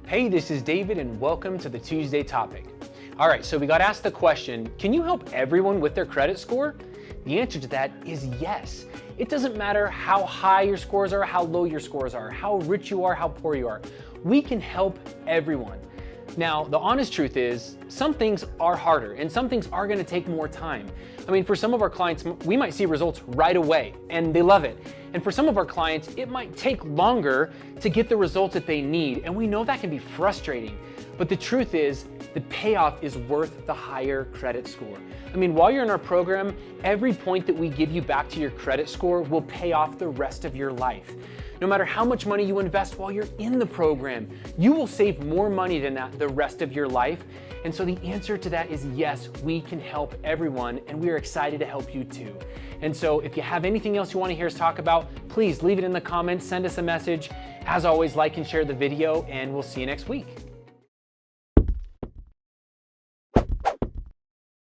Hey, this is David and welcome to the Tuesday topic. All right, so we got asked the question, can you help everyone with their credit score? The answer to that is yes. It doesn't matter how high your scores are, how low your scores are, how rich you are, how poor you are. We can help everyone. Now, the honest truth is, some things are harder and some things are gonna take more time. I mean, for some of our clients, we might see results right away and they love it. And for some of our clients, it might take longer to get the results that they need. And we know that can be frustrating. But the truth is, the payoff is worth the higher credit score. I mean, while you're in our program, every point that we give you back to your credit score will pay off the rest of your life. No matter how much money you invest while you're in the program, you will save more money than that the rest of your life. And so the answer to that is yes, we can help everyone, and we are excited to help you too. And so if you have anything else you want to hear us talk about, please leave it in the comments, send us a message. As always, like and share the video, and we'll see you next week.